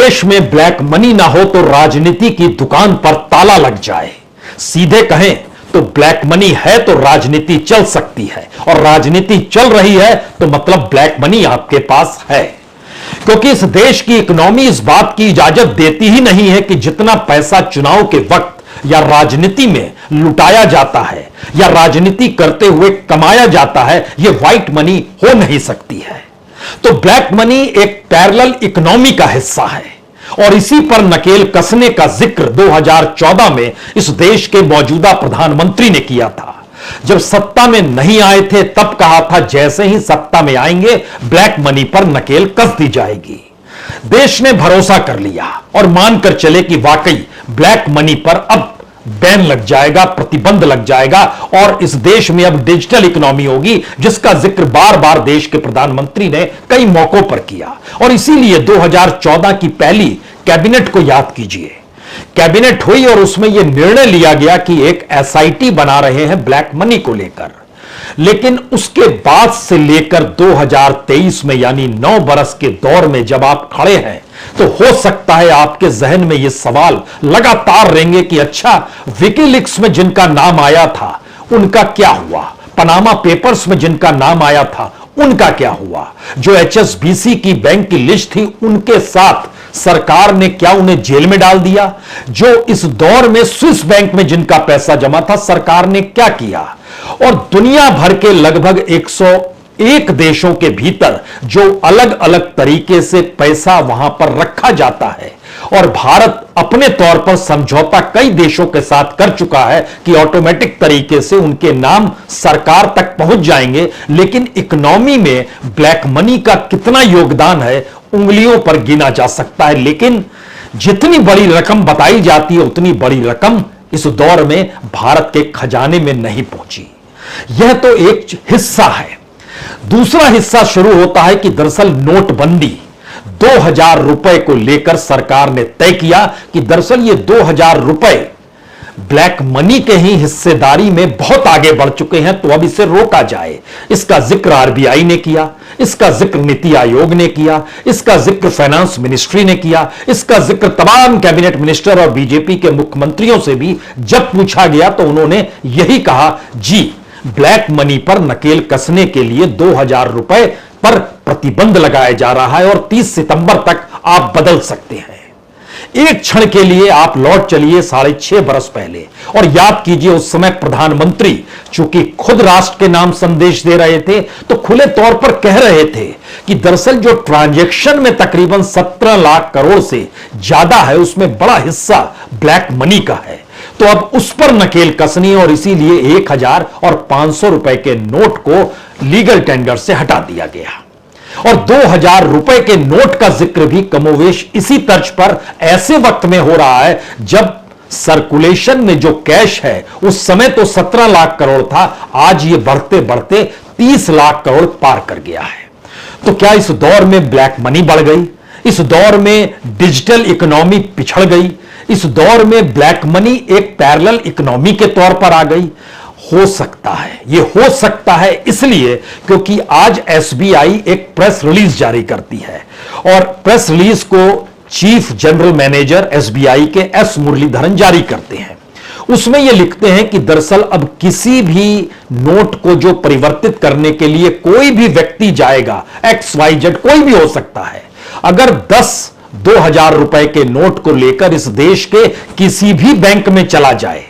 देश में black money ना हो तो राजनीति की दुकान पर ताला लग जाए। सीधे कहें तो ब्लैक मनी है तो राजनीति चल सकती है, और राजनीति चल रही है तो मतलब ब्लैक मनी आपके पास है। क्योंकि इस देश की इकोनॉमी इस बात की इजाजत देती ही नहीं है कि जितना पैसा चुनाव के वक्त या राजनीति में लुटाया जाता है या राजनीति करते हुए कमाया जाता है, यह व्हाइट मनी हो नहीं सकती है। तो ब्लैक मनी एक पैरेलल इकोनॉमी का हिस्सा है, और इसी पर नकेल कसने का जिक्र 2014 में इस देश के मौजूदा प्रधानमंत्री ने किया था। जब सत्ता में नहीं आए थे तब कहा था जैसे ही सत्ता में आएंगे ब्लैक मनी पर नकेल कस दी जाएगी। देश ने भरोसा कर लिया और मानकर चले कि वाकई ब्लैक मनी पर अब बैन लग जाएगा, प्रतिबंध लग जाएगा, और इस देश में अब डिजिटल इकोनॉमी होगी, जिसका जिक्र बार बार देश के प्रधानमंत्री ने कई मौकों पर किया। और इसीलिए 2014 की पहली कैबिनेट को याद कीजिए। कैबिनेट हुई और उसमें यह निर्णय लिया गया कि एक एसआईटी बना रहे हैं ब्लैक मनी को लेकर। लेकिन उसके बाद से लेकर 2023 में यानी 9 बरस के दौर में जब आप खड़े हैं तो हो सकता है आपके जहन में यह सवाल लगातार रहेंगे कि अच्छा, विकीलीक्स में जिनका नाम आया था उनका क्या हुआ, पनामा पेपर्स में जिनका नाम आया था उनका क्या हुआ, जो एचएसबीसी की बैंक की लिस्ट थी उनके साथ सरकार ने क्या उन्हें जेल में डाल दिया, जो इस दौर में स्विस बैंक में जिनका पैसा जमा था सरकार ने क्या किया, और दुनिया भर के लगभग 101 देशों के भीतर जो अलग अलग तरीके से पैसा वहां पर रखा जाता है, और भारत अपने तौर पर समझौता कई देशों के साथ कर चुका है कि ऑटोमेटिक तरीके से उनके नाम सरकार तक पहुंच जाएंगे। लेकिन इकोनॉमी में ब्लैक मनी का कितना योगदान है उंगलियों पर गिना जा सकता है। लेकिन जितनी बड़ी रकम बताई जाती है उतनी बड़ी रकम इस दौर में भारत के खजाने में नहीं पहुंची। यह तो एक हिस्सा है। दूसरा हिस्सा शुरू होता है कि दरअसल नोटबंदी 2000 रुपए को लेकर सरकार ने तय किया कि दरअसल ये 2000 रुपए ब्लैक मनी के ही हिस्सेदारी में बहुत आगे बढ़ चुके हैं, तो अब इसे रोका जाए। इसका जिक्र आरबीआई ने किया, इसका जिक्र नीति आयोग ने किया, इसका जिक्र फाइनेंस मिनिस्ट्री ने किया, इसका जिक्र तमाम कैबिनेट मिनिस्टर और बीजेपी के मुख्यमंत्रियों से भी जब पूछा गया तो उन्होंने यही कहा, जी ब्लैक मनी पर नकेल कसने के लिए 2000 रुपए पर प्रतिबंध लगाया जा रहा है और 30 सितंबर तक आप बदल सकते हैं। एक क्षण के लिए आप लौट चलिए 6.5 बरस पहले और याद कीजिए उस समय प्रधानमंत्री चूंकि खुद राष्ट्र के नाम संदेश दे रहे थे तो खुले तौर पर कह रहे थे कि दरअसल जो ट्रांजैक्शन में तकरीबन 17 लाख करोड़ से ज्यादा है उसमें बड़ा हिस्सा ब्लैक मनी का है, तो अब उस पर नकेल कसनी और इसीलिए 1000 और 500 रुपए के नोट को लीगल टेंडर से हटा दिया गया। और 2000 रुपए के नोट का जिक्र भी कमोवेश इसी तर्ज पर ऐसे वक्त में हो रहा है जब सर्कुलेशन में जो कैश है उस समय तो 17 लाख करोड़ था, आज ये बढ़ते बढ़ते 30 लाख करोड़ पार कर गया है। तो क्या इस दौर में ब्लैक मनी बढ़ गई? इस दौर में डिजिटल इकोनॉमी पिछड़ गई? इस दौर में ब्लैक मनी एक पैरेलल इकोनॉमी के तौर पर आ गई? हो सकता है, यह हो सकता है इसलिए क्योंकि आज एसबीआई एक प्रेस रिलीज जारी करती है और प्रेस रिलीज को चीफ जनरल मैनेजर एसबीआई के एस मुरलीधरन जारी करते हैं। उसमें यह लिखते हैं कि दरअसल अब किसी भी नोट को जो परिवर्तित करने के लिए कोई भी व्यक्ति जाएगा, XYZ कोई भी हो सकता है, अगर 2000 रुपए के नोट को लेकर इस देश के किसी भी बैंक में चला जाए,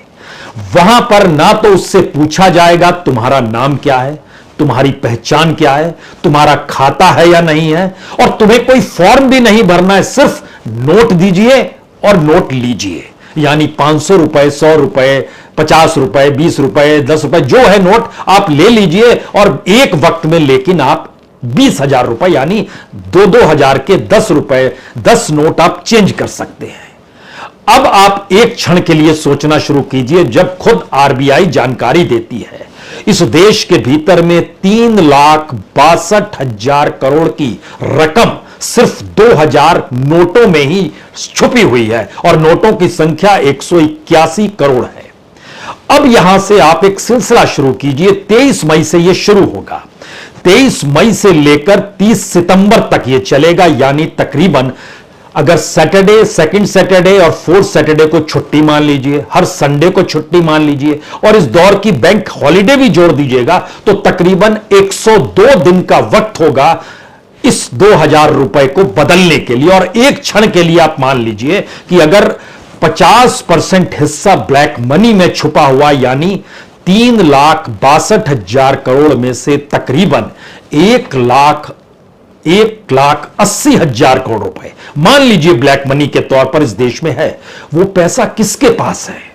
वहां पर ना तो उससे पूछा जाएगा तुम्हारा नाम क्या है, तुम्हारी पहचान क्या है, तुम्हारा खाता है या नहीं है, और तुम्हें कोई फॉर्म भी नहीं भरना है, सिर्फ नोट दीजिए और नोट लीजिए। यानी 500 रुपए, 100 रुपए, 50 रुपए, 20 रुपए, 10 रुपए जो है नोट आप ले लीजिए और एक वक्त में लेकिन आप 20,000 रुपए यानी 2-2000 के 10 रुपए 10 नोट आप चेंज कर सकते हैं। अब आप एक क्षण के लिए सोचना शुरू कीजिए, जब खुद आरबीआई जानकारी देती है इस देश के भीतर में 3,62,000 करोड़ की रकम सिर्फ 2000 नोटों में ही छुपी हुई है और नोटों की संख्या 181 करोड़ है। अब यहां से आप एक सिलसिला शुरू कीजिए। 23 मई से यह शुरू होगा, 23 मई से लेकर 30 सितंबर तक यह चलेगा, यानी तकरीबन अगर सैटरडे, सेकंड सैटरडे और फोर्थ सैटरडे को छुट्टी मान लीजिए, हर संडे को छुट्टी मान लीजिए और इस दौर की बैंक हॉलिडे भी जोड़ दीजिएगा तो तकरीबन 102 दिन का वक्त होगा इस 2000 रुपए को बदलने के लिए। और एक क्षण के लिए आप मान लीजिए कि अगर 50% हिस्सा ब्लैक मनी में छुपा हुआ, यानी 3,62,000 करोड़ में से तकरीबन 1,80,000 करोड़ रुपए मान लीजिए ब्लैक मनी के तौर पर इस देश में है, वो पैसा किसके पास है?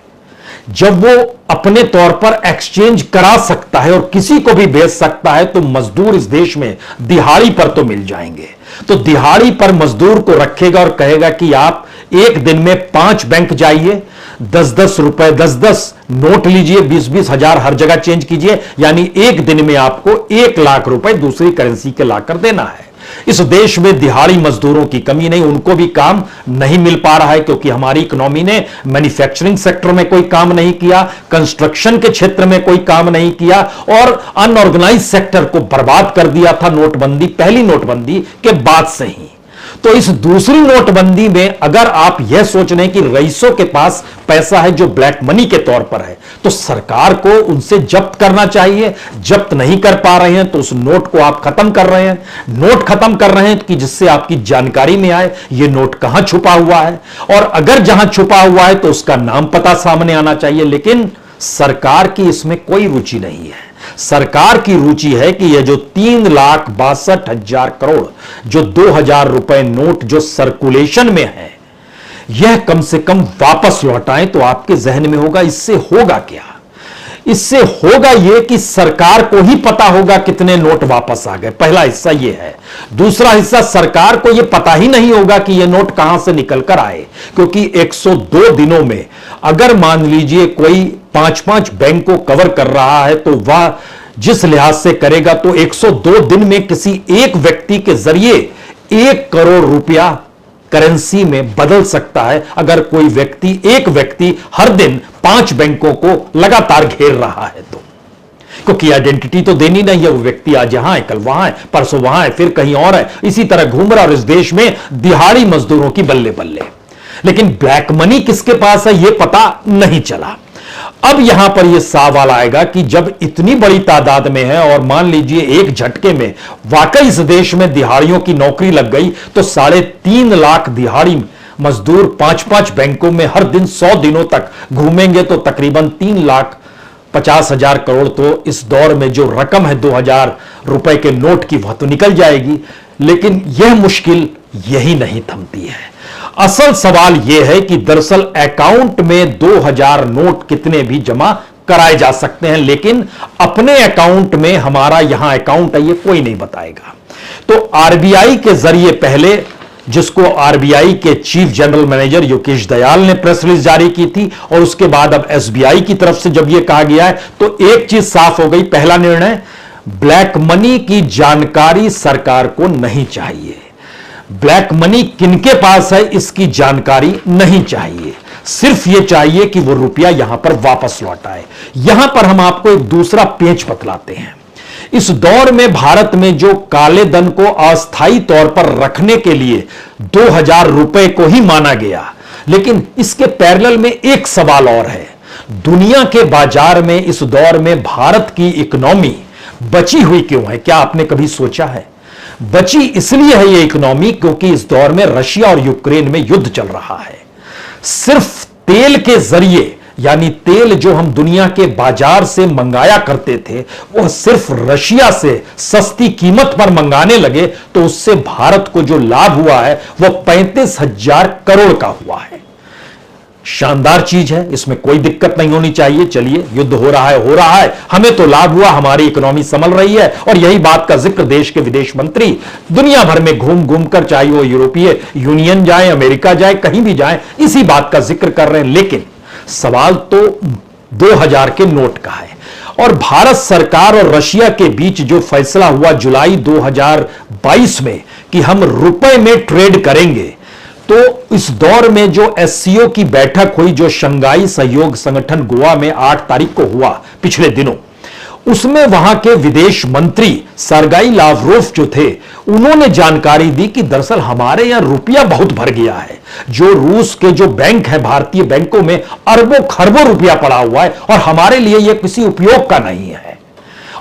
जब वो अपने तौर पर एक्सचेंज करा सकता है और किसी को भी भेज सकता है, तो मजदूर इस देश में दिहाड़ी पर तो मिल जाएंगे। तो दिहाड़ी पर मजदूर को रखेगा और कहेगा कि आप एक दिन में 5 बैंक जाइए, 10-10 रुपए, 10-10 नोट लीजिए, 20-20 हजार हर जगह चेंज कीजिए, यानी एक दिन में आपको 1 लाख रुपए दूसरी करेंसी के लाकर देना है। इस देश में दिहाड़ी मजदूरों की कमी नहीं, उनको भी काम नहीं मिल पा रहा है क्योंकि हमारी इकोनॉमी ने मैन्युफैक्चरिंग सेक्टर में कोई काम नहीं किया, कंस्ट्रक्शन के क्षेत्र में कोई काम नहीं किया और अनऑर्गेनाइज सेक्टर को बर्बाद कर दिया था नोटबंदी, पहली नोटबंदी के बाद से ही। तो इस दूसरी नोटबंदी में अगर आप यह सोच रहे हैं कि रईसों के पास पैसा है जो ब्लैक मनी के तौर पर है, तो सरकार को उनसे जब्त करना चाहिए। जब्त नहीं कर पा रहे हैं तो उस नोट को आप खत्म कर रहे हैं, नोट खत्म कर रहे हैं कि जिससे आपकी जानकारी में आए यह नोट कहां छुपा हुआ है, और अगर जहां छुपा हुआ है तो उसका नाम पता सामने आना चाहिए। लेकिन सरकार की इसमें कोई रुचि नहीं है। सरकार की रुचि है कि यह जो 3,62,000 करोड़ जो 2000 रुपए नोट जो सर्कुलेशन में है, यह कम से कम वापस लौटाएं। तो आपके जहन में होगा इससे होगा क्या? इससे होगा यह कि सरकार को ही पता होगा कितने नोट वापस आ गए, पहला हिस्सा यह है। दूसरा हिस्सा, सरकार को यह पता ही नहीं होगा कि यह नोट कहां से निकल कर आए, क्योंकि 102 दिनों में अगर मान लीजिए कोई 5-5 बैंक को कवर कर रहा है तो वह जिस लिहाज से करेगा तो 102 दिन में किसी एक व्यक्ति के जरिए 1 करोड़ रुपया करेंसी में बदल सकता है। अगर कोई व्यक्ति, एक व्यक्ति हर दिन 5 बैंकों को लगातार घेर रहा है तो, क्योंकि आइडेंटिटी तो देनी नहीं है। वो व्यक्ति आज यहां है, कल वहां है, परसों वहां है, फिर कहीं और है, इसी तरह घूम रहा। और इस देश में दिहाड़ी मजदूरों की बल्ले बल्ले। लेकिन ब्लैक मनी किसके पास है यह पता नहीं चला। अब यहां पर यह सवाल आएगा कि जब इतनी बड़ी तादाद में है और मान लीजिए एक झटके में वाकई इस देश में दिहाड़ियों की नौकरी लग गई, तो 3.5 लाख दिहाड़ी मजदूर 5-5 बैंकों में हर दिन 100 दिनों तक घूमेंगे तो तकरीबन 3,50,000 करोड़ तो इस दौर में जो रकम है 2000 रुपए के नोट की, वह तो निकल जाएगी। लेकिन यह मुश्किल यही नहीं थमती है। असल सवाल यह है कि दरअसल अकाउंट में 2000 नोट कितने भी जमा कराए जा सकते हैं, लेकिन अपने अकाउंट में हमारा यहां अकाउंट है ये कोई नहीं बताएगा। तो आरबीआई के जरिए पहले, जिसको आरबीआई के chief general manager Yogesh Dayal ने प्रेस रिलीज जारी की थी, और उसके बाद अब एसबीआई की तरफ से जब यह कहा गया है तो एक चीज साफ हो गई। पहला निर्णय, ब्लैक मनी की जानकारी सरकार को नहीं चाहिए। ब्लैक मनी किनके पास है इसकी जानकारी नहीं चाहिए, सिर्फ यह चाहिए कि वो रुपया यहां पर वापस लौट आए। यहां पर हम आपको एक दूसरा पेच बतलाते हैं। इस दौर में भारत में जो काले धन को अस्थायी तौर पर रखने के लिए 2000 रुपए को ही माना गया, लेकिन इसके पैरेलल में एक सवाल और है। दुनिया के बाजार में इस दौर में भारत की इकोनॉमी बची हुई क्यों है? क्या आपने कभी सोचा है? बची इसलिए है ये इकोनॉमी क्योंकि इस दौर में रशिया और यूक्रेन में युद्ध चल रहा है। सिर्फ तेल के जरिए, यानी तेल जो हम दुनिया के बाजार से मंगाया करते थे, वह सिर्फ रशिया से सस्ती कीमत पर मंगाने लगे तो उससे भारत को जो लाभ हुआ है वह 35,000 करोड़ का हुआ है। शानदार चीज है, इसमें कोई दिक्कत नहीं होनी चाहिए। चलिए, युद्ध हो रहा है, हमें तो लाभ हुआ, हमारी इकोनॉमी संभल रही है। और यही बात का जिक्र देश के विदेश मंत्री दुनिया भर में घूम घूम कर, चाहे वो यूरोपीय यूनियन जाए, अमेरिका जाए, कहीं भी जाए, इसी बात का जिक्र कर रहे हैं। लेकिन सवाल तो 2000 के नोट का है। और भारत सरकार और रशिया के बीच जो फैसला हुआ जुलाई 2022 में कि हम रुपए में ट्रेड करेंगे, तो इस दौर में जो एससीओ की बैठक हुई, जो शंघाई सहयोग संगठन गोवा में 8 तारीख को हुआ पिछले दिनों, उसमें वहां के विदेश मंत्री सरगाई लावरोव जो थे, उन्होंने जानकारी दी कि दरअसल हमारे यहां रुपया बहुत भर गया है। जो रूस के जो बैंक है, भारतीय बैंकों में अरबों खरबों रुपया पड़ा हुआ है और हमारे लिए यह किसी उपयोग का नहीं है।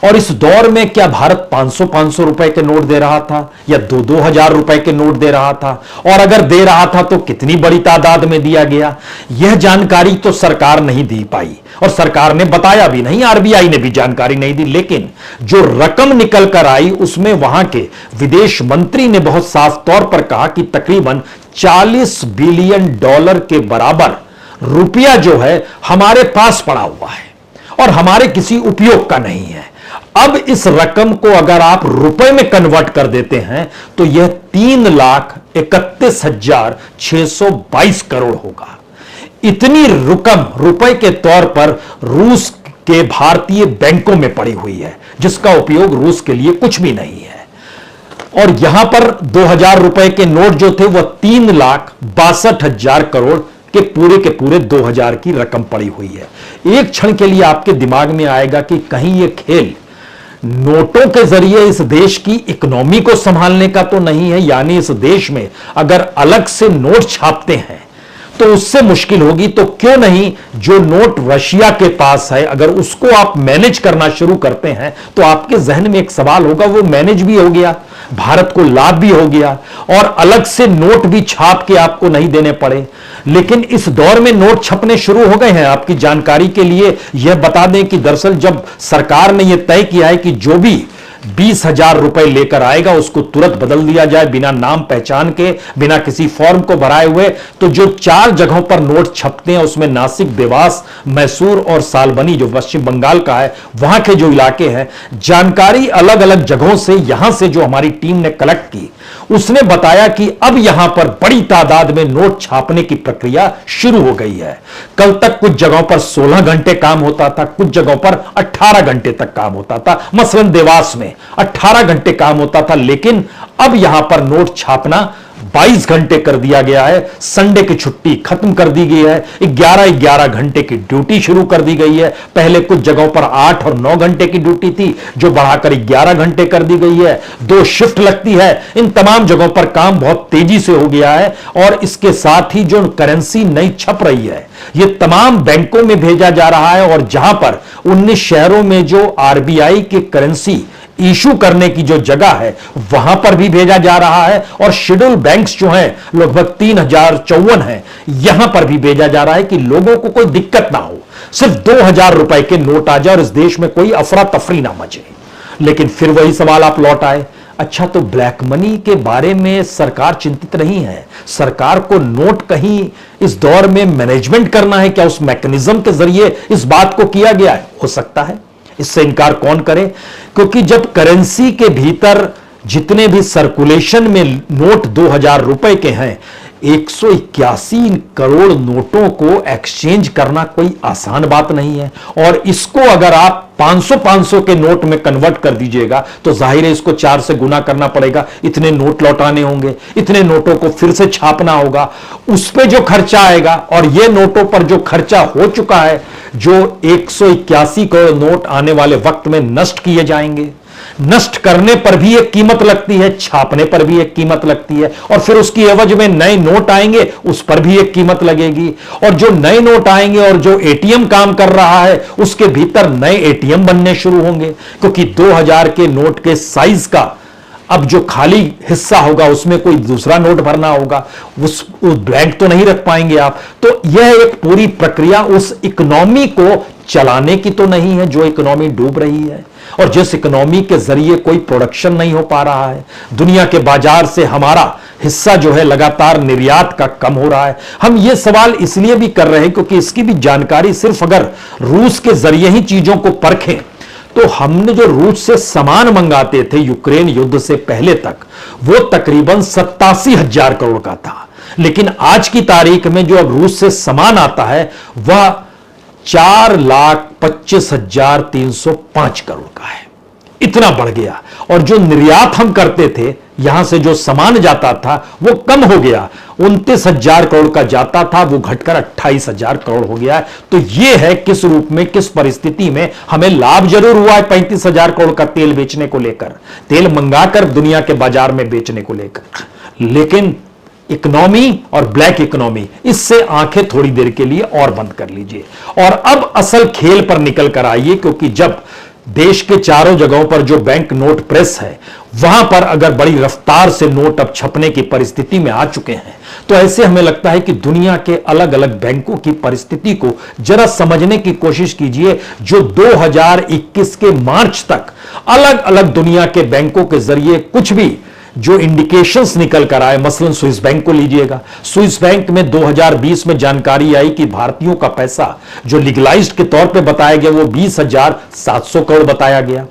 और इस दौर में क्या भारत 500-500 रुपए के नोट दे रहा था या 2-2 हजार रुपए के नोट दे रहा था? और अगर दे रहा था तो कितनी बड़ी तादाद में दिया गया? यह जानकारी तो सरकार नहीं दी पाई और सरकार ने बताया भी नहीं, आरबीआई ने भी जानकारी नहीं दी। लेकिन जो रकम निकल कर आई उसमें वहां के विदेश मंत्री ने बहुत साफ तौर पर कहा कि तकरीबन $40 बिलियन के बराबर रुपया जो है हमारे पास पड़ा हुआ है और हमारे किसी उपयोग का नहीं है। अब इस रकम को अगर आप रुपए में कन्वर्ट कर देते हैं तो यह 3,31,622 करोड़ होगा। इतनी रकम रुपए के तौर पर रूस के भारतीय बैंकों में पड़ी हुई है, जिसका उपयोग रूस के लिए कुछ भी नहीं है। और यहां पर 2,000 रुपए के नोट जो थे वह 3,62,000 करोड़ के पूरे 2,000 की रकम पड़ी हुई है। एक क्षण के लिए आपके दिमाग में आएगा कि कहीं यह खेल नोटों के जरिए इस देश की इकोनॉमी को संभालने का तो नहीं है। यानी इस देश में अगर अलग से नोट छापते हैं तो उससे मुश्किल होगी, तो क्यों नहीं जो नोट रशिया के पास है अगर उसको आप मैनेज करना शुरू करते हैं तो आपके जहन में एक सवाल होगा, वो मैनेज भी हो गया, भारत को लाभ भी हो गया और अलग से नोट भी छाप के आपको नहीं देने पड़े। लेकिन इस दौर में नोट छपने शुरू हो गए हैं। आपकी जानकारी के लिए यह बता दें कि दरअसल जब सरकार ने यह तय किया है कि जो भी 20,000 रुपए लेकर आएगा उसको तुरंत बदल दिया जाए बिना नाम पहचान के, बिना किसी फॉर्म को भराए हुए। तो जो 4 जगहों पर नोट छपते हैं उसमें नासिक, देवास, मैसूर और सालबनी जो पश्चिम बंगाल का है, वहां के जो इलाके हैं, जानकारी अलग अलग जगहों से यहां से जो हमारी टीम ने कलेक्ट की, उसने बताया कि अब यहां पर बड़ी तादाद में नोट छापने की प्रक्रिया शुरू हो गई है। कल तक कुछ जगहों पर 16 घंटे काम होता था, कुछ जगहों पर 18 घंटे तक काम होता था। मसलन देवास में 18 घंटे काम होता था, लेकिन अब यहां पर नोट छापना 22 घंटे कर दिया गया है। संडे की छुट्टी खत्म कर दी गई है। 11-11 घंटे की ड्यूटी शुरू कर दी गई है। पहले कुछ जगहों पर 8 और 9 घंटे की ड्यूटी थी जो बढ़ाकर 11 घंटे कर दी गई है। 2 शिफ्ट लगती है। इन तमाम जगहों पर काम बहुत तेजी से हो गया है और इसके साथ ही जो करेंसी नई छप रही है ये तमाम बैंकों में भेजा जा रहा है और जहां पर 19 शहरों में जो आरबीआई की करेंसी इशू करने की जो जगह है वहां पर भी भेजा जा रहा है और शेड्यूल बैंक्स जो हैं लगभग 3,054 हैं, यहां पर भी भेजा जा रहा है कि लोगों को कोई दिक्कत ना हो, सिर्फ 2,000 रुपए के नोट आ जाए और इस देश में कोई अफरा तफरी ना मचे। लेकिन फिर वही सवाल आप लौट आए, अच्छा तो ब्लैक मनी के बारे में सरकार चिंतित नहीं है? सरकार को नोट कहीं इस दौर में मैनेजमेंट करना है क्या? उस मैकेनिज्म के जरिए इस बात को किया गया है? हो सकता है, इससे इनकार कौन करे, क्योंकि जब करेंसी के भीतर जितने भी सर्कुलेशन में नोट 2,000 रुपए के हैं, 181 करोड़ नोटों को एक्सचेंज करना कोई आसान बात नहीं है। और इसको अगर आप 500-500 के नोट में कन्वर्ट कर दीजिएगा तो जाहिर है इसको 4 से गुना करना पड़ेगा। इतने नोट लौटाने होंगे, इतने नोटों को फिर से छापना होगा, उस पे जो खर्चा आएगा और ये नोटों पर जो खर्चा हो चुका है, जो 181 करोड़ नोट आने वाले वक्त में नष्ट किए जाएंगे। नष्ट करने पर भी एक कीमत लगती है, छापने पर भी एक कीमत लगती है और फिर उसकी एवज में नए नोट आएंगे, उस पर भी एक कीमत लगेगी। और जो नए नोट आएंगे और जो एटीएम काम कर रहा है उसके भीतर नए एटीएम बनने शुरू होंगे, क्योंकि 2,000 के नोट के साइज का अब जो खाली हिस्सा होगा उसमें कोई दूसरा नोट भरना होगा, उस ब्लैंक तो नहीं रख पाएंगे आप। तो यह एक पूरी प्रक्रिया उस इकोनॉमी को चलाने की तो नहीं है जो इकोनॉमी डूब रही है और जिस इकोनॉमी के जरिए कोई प्रोडक्शन नहीं हो पा रहा है। दुनिया के बाजार से हमारा हिस्सा जो है लगातार निर्यात का कम हो रहा है। हम ये सवाल इसलिए भी कर रहे हैं क्योंकि इसकी भी जानकारी सिर्फ अगर रूस के जरिए ही चीजों को परखें तो हमने जो रूस से सामान मंगाते थे यूक्रेन युद्ध से पहले तक, वो तकरीबन 87,000 करोड़ का था। लेकिन आज की तारीख में जो अब रूस से सामान आता है वह 4,25,305 करोड़ का है। इतना बढ़ गया। और जो निर्यात हम करते थे यहां से जो सामान जाता था वो कम हो गया, 29,000 करोड़ का जाता था वो घटकर 28,000 करोड़ हो गया है। तो ये है किस रूप में, किस परिस्थिति में हमें लाभ जरूर हुआ है 35,000 करोड़ का तेल बेचने को लेकर, तेल मंगाकर दुनिया के बाजार में बेचने को लेकर, लेकिन इकोनॉमी और ब्लैक इकोनॉमी, इससे आंखें थोड़ी देर के लिए और बंद कर लीजिए और अब असल खेल पर निकल कर आइए। क्योंकि जब देश के चारों जगहों पर जो बैंक नोट प्रेस है वहां पर अगर बड़ी रफ्तार से नोट अब छपने की परिस्थिति में आ चुके हैं, तो ऐसे हमें लगता है कि दुनिया के अलग अलग बैंकों की परिस्थिति को जरा समझने की कोशिश कीजिए। जो 2021 के मार्च तक अलग अलग दुनिया के बैंकों के जरिए कुछ भी जो इंडिकेशंस निकल कर आए, मसलन स्विस बैंक को लीजिएगा। स्विस बैंक में 2020 में जानकारी आई कि भारतीयों का पैसा जो लीगलाइज्ड के तौर पे बताया गया वो 20,700 करोड़ बताया गया।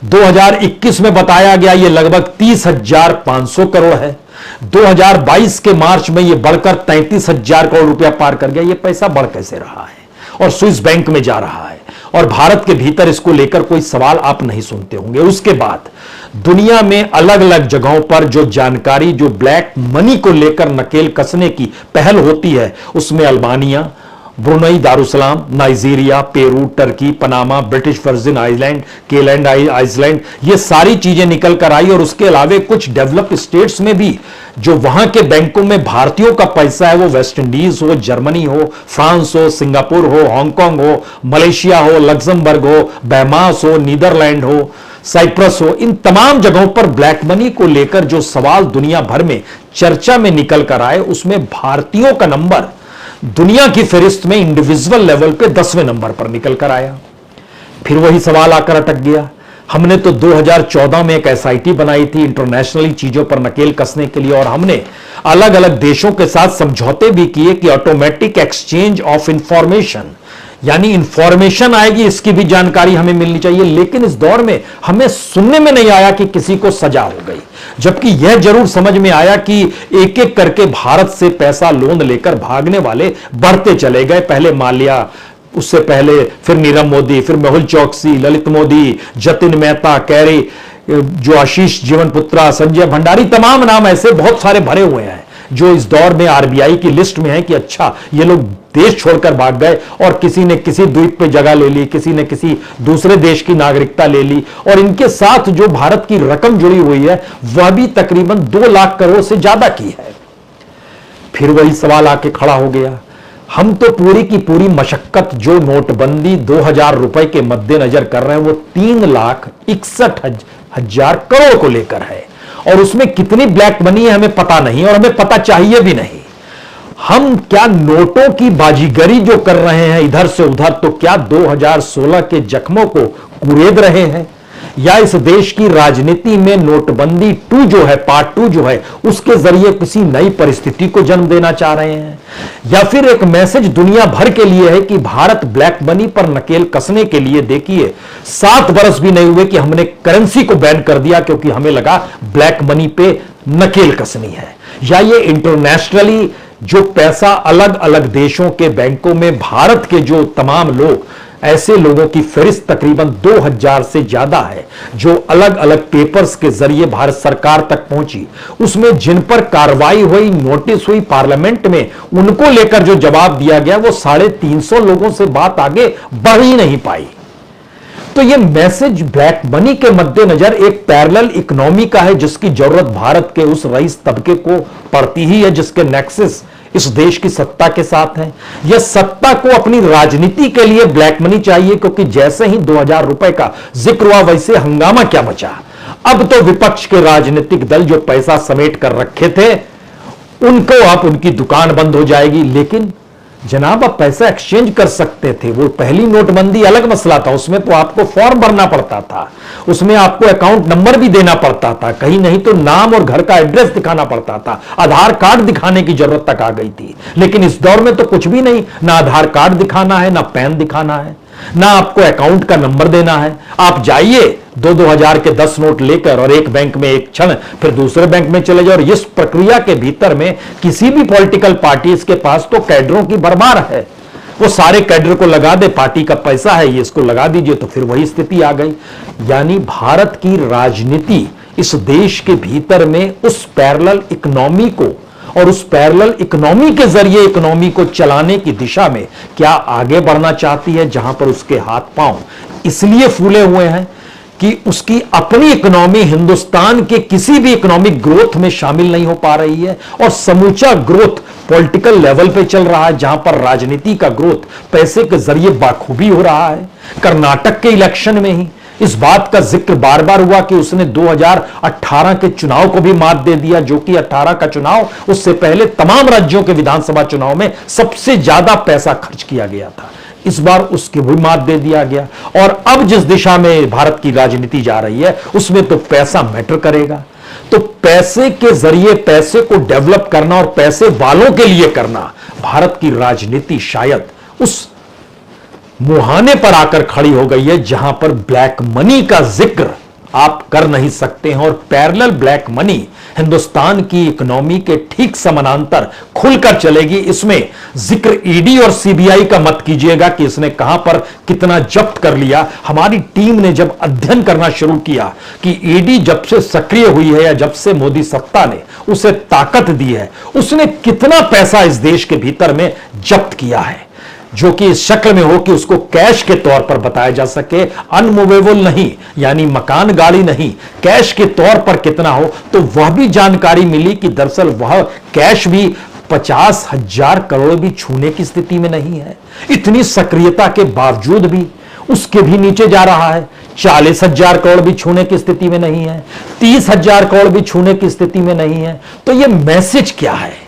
2021 में बताया गया ये लगभग 30,500 करोड़ है। 2022 के मार्च में ये बढ़कर 33,000 करोड़ रुपया पार कर गया। ये पैसा बढ़ कैसे रहा है और स्विस बैंक में जा रहा है और भारत के भीतर इसको लेकर कोई सवाल आप नहीं सुनते होंगे। उसके बाद दुनिया में अलग अलग जगहों पर जो जानकारी, जो ब्लैक मनी को लेकर नकेल कसने की पहल होती है, उसमें Albania, Brunei Darussalam, Nigeria, Peru, Turkey, Panama, British Virgin Island, केलैंड आइसलैंड, ये सारी चीजें निकल कर आई। और उसके अलावा कुछ डेवलप स्टेट्स में भी जो वहां के बैंकों में भारतीयों का पैसा है, वो वेस्ट इंडीज हो, जर्मनी हो, फ्रांस हो, सिंगापुर हो, हांगकांग हो, मलेशिया हो, लग्जमबर्ग हो, बहमास हो, नीदरलैंड हो, साइप्रस हो, इन तमाम जगहों पर ब्लैक मनी को लेकर जो सवाल दुनिया भर में चर्चा में निकल कर आए, उसमें भारतीयों का नंबर दुनिया की फहरिस्त में इंडिविजुअल लेवल पे 10वें नंबर पर निकल कर आया। फिर वही सवाल आकर अटक गया। हमने तो 2014 में एक एसआईटी बनाई थी इंटरनेशनली चीजों पर नकेल कसने के लिए, और हमने अलग अलग देशों के साथ समझौते भी किए कि ऑटोमेटिक एक्सचेंज ऑफ इंफॉर्मेशन, यानी इंफॉर्मेशन आएगी, इसकी भी जानकारी हमें मिलनी चाहिए। लेकिन इस दौर में हमें सुनने में नहीं आया कि किसी को सजा हो गई, जबकि यह जरूर समझ में आया कि एक एक करके भारत से पैसा लोन लेकर भागने वाले बढ़ते चले गए। पहले माल्या, उससे पहले फिर नीरव मोदी, फिर मेहुल चौकसी, ललित मोदी, जतिन मेहता, कैरी, जो आशीष जीवनपुत्रा, संजय भंडारी, तमाम नाम ऐसे बहुत सारे भरे हुए हैं जो इस दौर में आरबीआई की लिस्ट में है कि अच्छा ये लोग देश छोड़कर भाग गए और किसी ने किसी द्वीप पे जगह ले ली, किसी ने किसी दूसरे देश की नागरिकता ले ली, और इनके साथ जो भारत की रकम जुड़ी हुई है वह भी तकरीबन 2 लाख करोड़ से ज्यादा की है। फिर वही सवाल आके खड़ा हो गया, हम तो पूरी की पूरी मशक्कत जो नोटबंदी 2000 रुपए के मद्देनजर कर रहे हैं वो 3,61,000 करोड़ को लेकर है, और उसमें कितनी ब्लैक मनी है हमें पता नहीं और हमें पता चाहिए भी नहीं। हम क्या नोटों की बाजीगरी जो कर रहे हैं इधर से उधर, तो क्या 2016 के जख्मों को कुरेद रहे हैं, या इस देश की राजनीति में नोटबंदी 2 जो है, पार्ट 2 जो है, उसके जरिए किसी नई परिस्थिति को जन्म देना चाह रहे हैं, या फिर एक मैसेज दुनिया भर के लिए है कि भारत ब्लैक मनी पर नकेल कसने के लिए, देखिए 7 बरस भी नहीं हुए कि हमने करेंसी को बैन कर दिया क्योंकि हमें लगा ब्लैक मनी पे नकेल कसनी है, या ये इंटरनेशनली जो पैसा अलग अलग देशों के बैंकों में भारत के जो तमाम लोग, ऐसे लोगों की फहरिस्त तकरीबन 2000 से ज्यादा है जो अलग अलग पेपर्स के जरिए भारत सरकार तक पहुंची, उसमें जिन पर कार्रवाई हुई, नोटिस हुई पार्लियामेंट में, उनको लेकर जो जवाब दिया गया वो 350 लोगों से बात आगे बढ़ ही नहीं पाई। तो ये मैसेज ब्लैक मनी के मद्देनजर एक पैरेलल इकोनॉमी का है जिसकी जरूरत भारत के उस रईस तबके को पड़ती ही है जिसके नेक्सस इस देश की सत्ता के साथ है। यह सत्ता को अपनी राजनीति के लिए ब्लैक मनी चाहिए, क्योंकि जैसे ही 2000 रुपए का जिक्र हुआ वैसे हंगामा क्या बचा। अब तो विपक्ष के राजनीतिक दल जो पैसा समेट कर रखे थे उनको अब उनकी दुकान बंद हो जाएगी। लेकिन जनाब आप पैसा एक्सचेंज कर सकते थे, वो पहली नोटबंदी अलग मसला था, उसमें तो आपको फॉर्म भरना पड़ता था, उसमें आपको अकाउंट नंबर भी देना पड़ता था, कहीं नहीं तो नाम और घर का एड्रेस दिखाना पड़ता था, आधार कार्ड दिखाने की जरूरत तक आ गई थी। लेकिन इस दौर में तो कुछ भी नहीं, ना आधार कार्ड दिखाना है, ना पैन दिखाना है, ना आपको अकाउंट का नंबर देना है। आप जाइए 2-2 हजार के 10 नोट लेकर और एक बैंक में एक क्षण, फिर दूसरे बैंक में चले जाओ, और इस प्रक्रिया के भीतर में किसी भी पॉलिटिकल पार्टी के पास तो कैडरों की भरमार है, वो सारे कैडर को लगा दे, पार्टी का पैसा है ये इसको लगा दीजिए, तो फिर वही स्थिति आ गई। यानी भारत की राजनीति इस देश के भीतर में उस पैरेलल इकोनॉमी को और उस पैरेलल इकोनॉमी के जरिए इकोनॉमी को चलाने की दिशा में क्या आगे बढ़ना चाहती है, जहां पर उसके हाथ पांव इसलिए फूले हुए हैं कि उसकी अपनी इकोनॉमी हिंदुस्तान के किसी भी इकोनॉमिक ग्रोथ में शामिल नहीं हो पा रही है और समूचा ग्रोथ पॉलिटिकल लेवल पे चल रहा है, जहां पर राजनीति का ग्रोथ पैसे के जरिए बाखूबी हो रहा है। कर्नाटक के इलेक्शन में ही इस बात का जिक्र बार बार हुआ कि उसने 2018 के चुनाव को भी मात दे दिया, जो कि 18 का चुनाव उससे पहले तमाम राज्यों के विधानसभा चुनाव में सबसे ज्यादा पैसा खर्च किया गया था। इस बार उसकी भी मात दे दिया गया। और अब जिस दिशा में भारत की राजनीति जा रही है उसमें तो पैसा मैटर करेगा। तो पैसे के जरिए पैसे को डेवलप करना और पैसे वालों के लिए करना, भारत की राजनीति शायद उस मुहाने पर आकर खड़ी हो गई है जहां पर ब्लैक मनी का जिक्र आप कर नहीं सकते हैं। और पैरेलल ब्लैक मनी हिंदुस्तान की इकोनॉमी के ठीक समानांतर खुलकर चलेगी। इसमें जिक्र ईडी और सीबीआई का मत कीजिएगा कि इसने कहां पर कितना जब्त कर लिया। हमारी टीम ने जब अध्ययन करना शुरू किया कि ईडी जब से सक्रिय हुई है या जब से मोदी सत्ता ने उसे ताकत दी है, उसने कितना पैसा इस देश के भीतर में जब्त किया है, जो कि इस शक्ल में हो कि उसको कैश के तौर पर बताया जा सके, अनमूवेबल नहीं, यानी मकान गाड़ी नहीं, कैश के तौर पर कितना हो। तो वह भी जानकारी मिली कि दरअसल वह कैश भी 50,000 करोड़ भी छूने की स्थिति में नहीं है। इतनी सक्रियता के बावजूद भी उसके भी नीचे जा रहा है। 40,000 करोड़ भी छूने की स्थिति में नहीं है, 30,000 करोड़ भी छूने की स्थिति में नहीं है। तो यह मैसेज क्या है?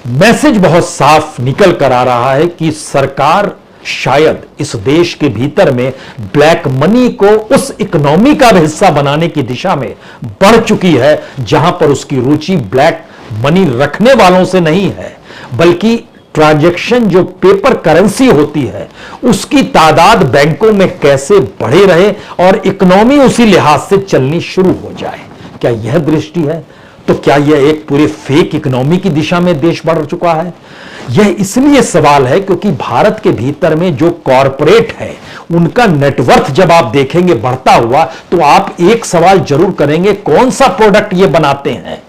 मैसेज बहुत साफ निकल कर आ रहा है कि सरकार शायद इस देश के भीतर में ब्लैक मनी को उस इकोनॉमी का हिस्सा बनाने की दिशा में बढ़ चुकी है, जहां पर उसकी रुचि ब्लैक मनी रखने वालों से नहीं है, बल्कि ट्रांजैक्शन जो पेपर करेंसी होती है उसकी तादाद बैंकों में कैसे बढ़े रहे और इकोनॉमी उसी लिहाज से चलनी शुरू हो जाए। क्या यह दृष्टि है? तो क्या यह एक पूरे फेक इकोनॉमी की दिशा में देश बढ़ चुका है? यह इसलिए सवाल है क्योंकि भारत के भीतर में जो कॉरपोरेट है उनका नेटवर्थ जब आप देखेंगे बढ़ता हुआ, तो आप एक सवाल जरूर करेंगे, कौन सा प्रोडक्ट ये बनाते हैं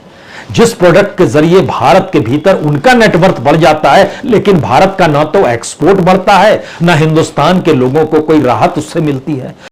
जिस प्रोडक्ट के जरिए भारत के भीतर उनका नेटवर्थ बढ़ जाता है, लेकिन भारत का ना तो एक्सपोर्ट बढ़ता है ना हिंदुस्तान के लोगों को कोई राहत उससे मिलती है।